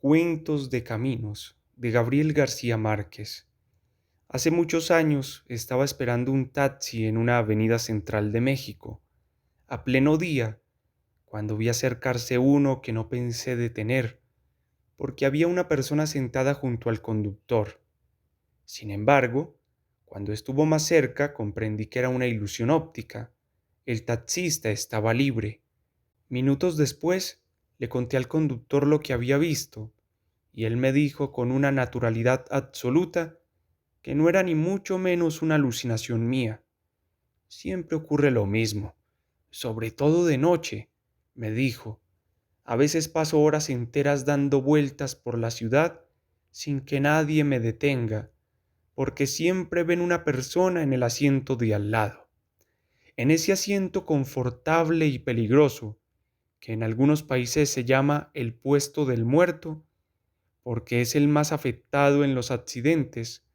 Cuentos de Caminos, de Gabriel García Márquez. Hace muchos años estaba esperando un taxi en una avenida central de México, a pleno día, cuando vi acercarse uno que no pensé detener, porque había una persona sentada junto al conductor. Sin embargo, cuando estuvo más cerca comprendí que era una ilusión óptica. El taxista estaba libre. Minutos después, le conté al conductor lo que había visto y él me dijo con una naturalidad absoluta que no era ni mucho menos una alucinación mía. Siempre ocurre lo mismo, sobre todo de noche, me dijo. A veces paso horas enteras dando vueltas por la ciudad sin que nadie me detenga, porque siempre ven una persona en el asiento de al lado, en ese asiento confortable y peligroso, que en algunos países se llama el puesto del muerto, porque es el más afectado en los accidentes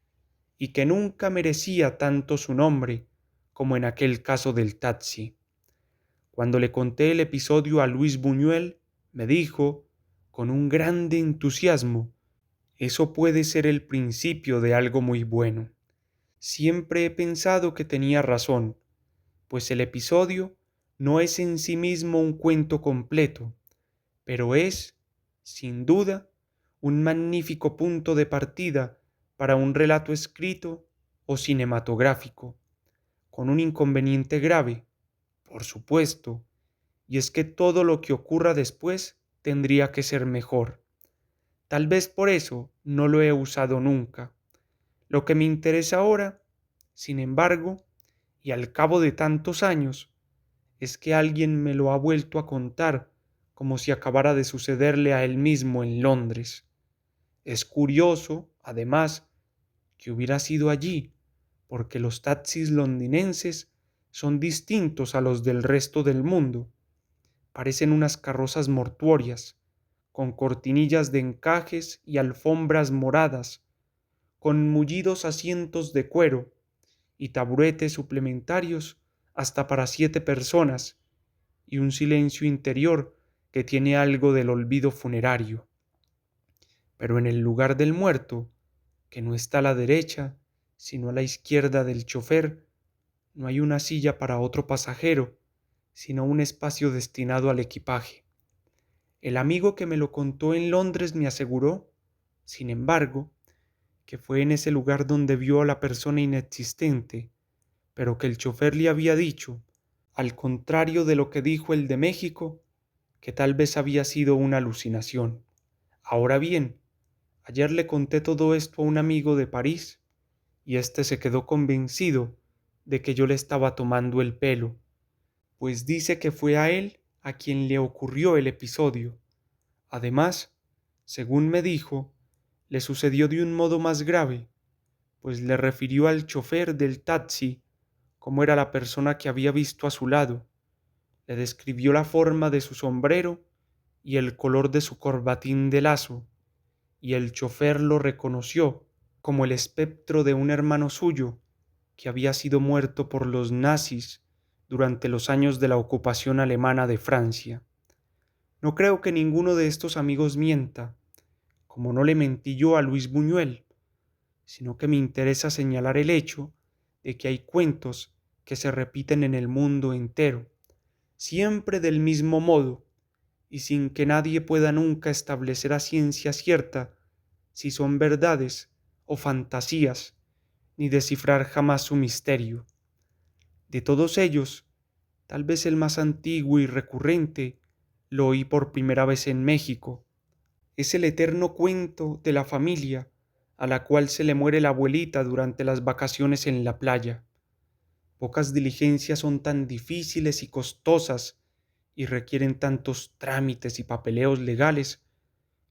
y que nunca merecía tanto su nombre como en aquel caso del taxi. Cuando le conté el episodio a Luis Buñuel, me dijo, con un grande entusiasmo, eso puede ser el principio de algo muy bueno. Siempre he pensado que tenía razón, pues el episodio no es en sí mismo un cuento completo, pero es, sin duda, un magnífico punto de partida para un relato escrito o cinematográfico, con un inconveniente grave, por supuesto, y es que todo lo que ocurra después tendría que ser mejor. Tal vez por eso no lo he usado nunca. Lo que me interesa ahora, sin embargo, y al cabo de tantos años, es que alguien me lo ha vuelto a contar como si acabara de sucederle a él mismo en Londres. Es curioso, además, que hubiera sido allí, porque los taxis londinenses son distintos a los del resto del mundo. Parecen unas carrozas mortuorias, con cortinillas de encajes y alfombras moradas, con mullidos asientos de cuero y taburetes suplementarios hasta para 7 personas, y un silencio interior que tiene algo del olvido funerario. Pero en el lugar del muerto, que no está a la derecha, sino a la izquierda del chofer, no hay una silla para otro pasajero, sino un espacio destinado al equipaje. El amigo que me lo contó en Londres me aseguró, sin embargo, que fue en ese lugar donde vio a la persona inexistente, pero que el chofer le había dicho, al contrario de lo que dijo el de México, que tal vez había sido una alucinación. Ahora bien, ayer le conté todo esto a un amigo de París, y éste se quedó convencido de que yo le estaba tomando el pelo, pues dice que fue a él a quien le ocurrió el episodio. Además, según me dijo, le sucedió de un modo más grave, pues le refirió al chofer del taxi cómo era la persona que había visto a su lado, le describió la forma de su sombrero y el color de su corbatín de lazo, y el chofer lo reconoció como el espectro de un hermano suyo que había sido muerto por los nazis durante los años de la ocupación alemana de Francia. No creo que ninguno de estos amigos mienta, como no le mentí yo a Luis Buñuel, sino que me interesa señalar el hecho de que hay cuentos que se repiten en el mundo entero, siempre del mismo modo, y sin que nadie pueda nunca establecer a ciencia cierta si son verdades o fantasías, ni descifrar jamás su misterio. De todos ellos, tal vez el más antiguo y recurrente lo oí por primera vez en México. Es el eterno cuento de la familia a la cual se le muere la abuelita durante las vacaciones en la playa. Pocas diligencias son tan difíciles y costosas y requieren tantos trámites y papeleos legales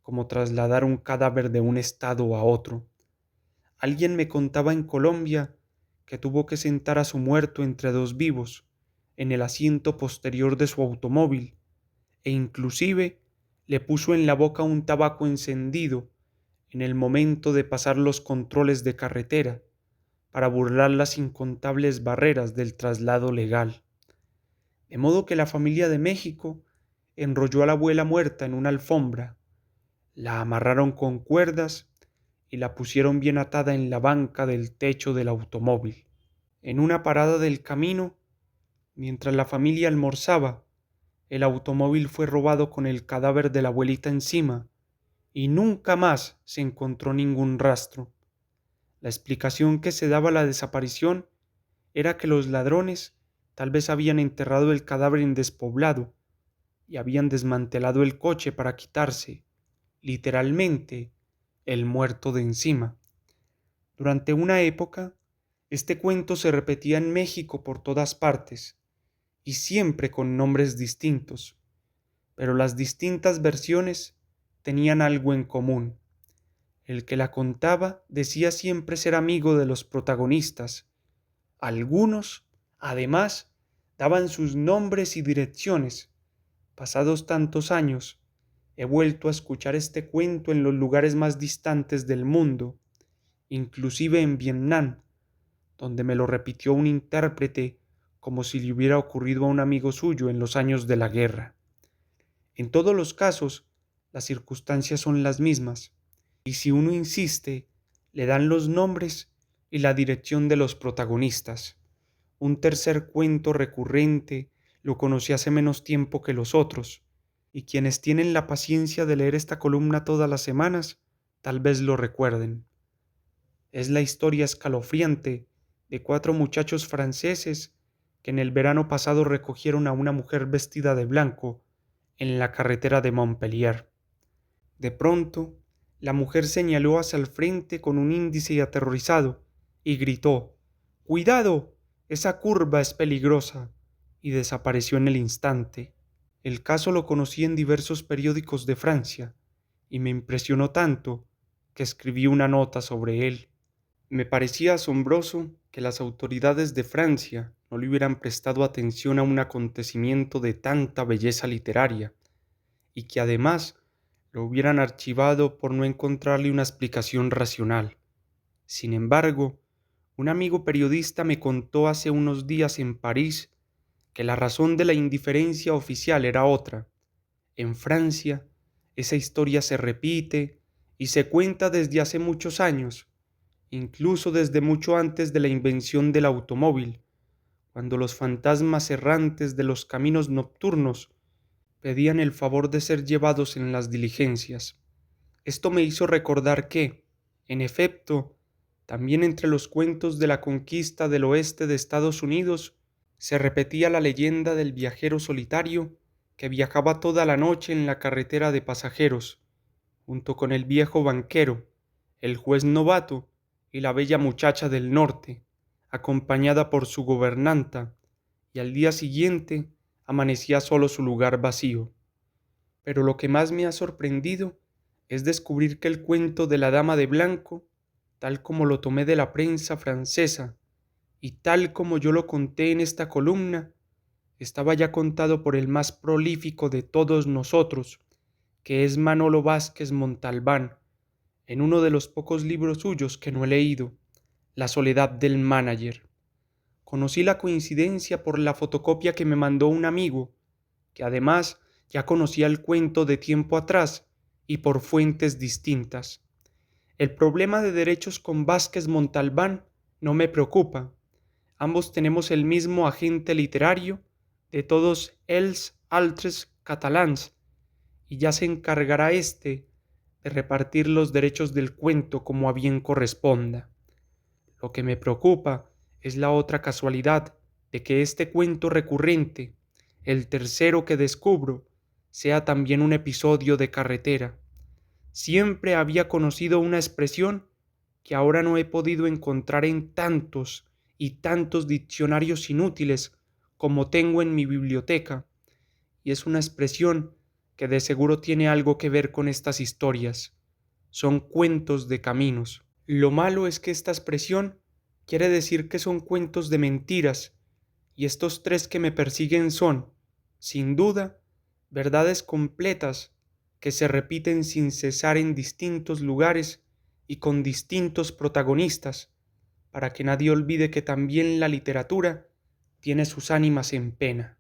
como trasladar un cadáver de un estado a otro. Alguien me contaba en Colombia que tuvo que sentar a su muerto entre dos vivos, en el asiento posterior de su automóvil, e inclusive le puso en la boca un tabaco encendido en el momento de pasar los controles de carretera, para burlar las incontables barreras del traslado legal. De modo que la familia de México enrolló a la abuela muerta en una alfombra, La amarraron con cuerdas y la pusieron bien atada en la banca del techo del automóvil. En una parada del camino, mientras la familia almorzaba, el automóvil fue robado con el cadáver de la abuelita encima y nunca más se encontró ningún rastro. La explicación que se daba a la desaparición era que los ladrones tal vez habían enterrado el cadáver en despoblado y habían desmantelado el coche para quitarse, literalmente, el muerto de encima. Durante una época, este cuento se repetía en México por todas partes, y siempre con nombres distintos, pero las distintas versiones tenían algo en común. El que la contaba decía siempre ser amigo de los protagonistas. Algunos, además, daban sus nombres y direcciones. Pasados tantos años, he vuelto a escuchar este cuento en los lugares más distantes del mundo, inclusive en Vietnam, donde me lo repitió un intérprete como si le hubiera ocurrido a un amigo suyo en los años de la guerra. En todos los casos, las circunstancias son las mismas, y si uno insiste, le dan los nombres y la dirección de los protagonistas. Un tercer cuento recurrente lo conocí hace menos tiempo que los otros, y quienes tienen la paciencia de leer esta columna todas las semanas, tal vez lo recuerden. Es la historia escalofriante de 4 muchachos franceses que en el verano pasado recogieron a una mujer vestida de blanco en la carretera de Montpellier. De pronto, la mujer señaló hacia el frente con un índice aterrorizado y gritó: «¡Cuidado! Esa curva es peligrosa», y desapareció en el instante. El caso lo conocí en diversos periódicos de Francia y me impresionó tanto que escribí una nota sobre él. Me parecía asombroso que las autoridades de Francia no le hubieran prestado atención a un acontecimiento de tanta belleza literaria, y que además lo hubieran archivado por no encontrarle una explicación racional. Sin embargo, un amigo periodista me contó hace unos días en París que la razón de la indiferencia oficial era otra. En Francia, esa historia se repite y se cuenta desde hace muchos años, incluso desde mucho antes de la invención del automóvil, cuando los fantasmas errantes de los caminos nocturnos pedían el favor de ser llevados en las diligencias. Esto me hizo recordar que, en efecto, también entre los cuentos de la conquista del oeste de Estados Unidos se repetía la leyenda del viajero solitario que viajaba toda la noche en la carretera de pasajeros, junto con el viejo banquero, el juez novato y la bella muchacha del norte, acompañada por su gobernanta, y al día siguiente amanecía solo su lugar vacío. Pero lo que más me ha sorprendido es descubrir que el cuento de la dama de blanco, tal como lo tomé de la prensa francesa y tal como yo lo conté en esta columna, estaba ya contado por el más prolífico de todos nosotros, que es Manolo Vázquez Montalbán, en uno de los pocos libros suyos que no he leído, La soledad del mánager. Conocí la coincidencia por la fotocopia que me mandó un amigo, que además ya conocía el cuento de tiempo atrás y por fuentes distintas. El problema de derechos con Vázquez Montalbán no me preocupa. Ambos tenemos el mismo agente literario de todos els altres catalans, y ya se encargará éste de repartir los derechos del cuento como a bien corresponda. Lo que me preocupa es la otra casualidad de que este cuento recurrente, el tercero que descubro, sea también un episodio de carretera. Siempre había conocido una expresión que ahora no he podido encontrar en tantos y tantos diccionarios inútiles como tengo en mi biblioteca, y es una expresión que de seguro tiene algo que ver con estas historias. Son cuentos de caminos. Lo malo es que esta expresión quiere decir que son cuentos de mentiras, y estos tres que me persiguen son, sin duda, verdades completas que se repiten sin cesar en distintos lugares y con distintos protagonistas, para que nadie olvide que también la literatura tiene sus ánimas en pena.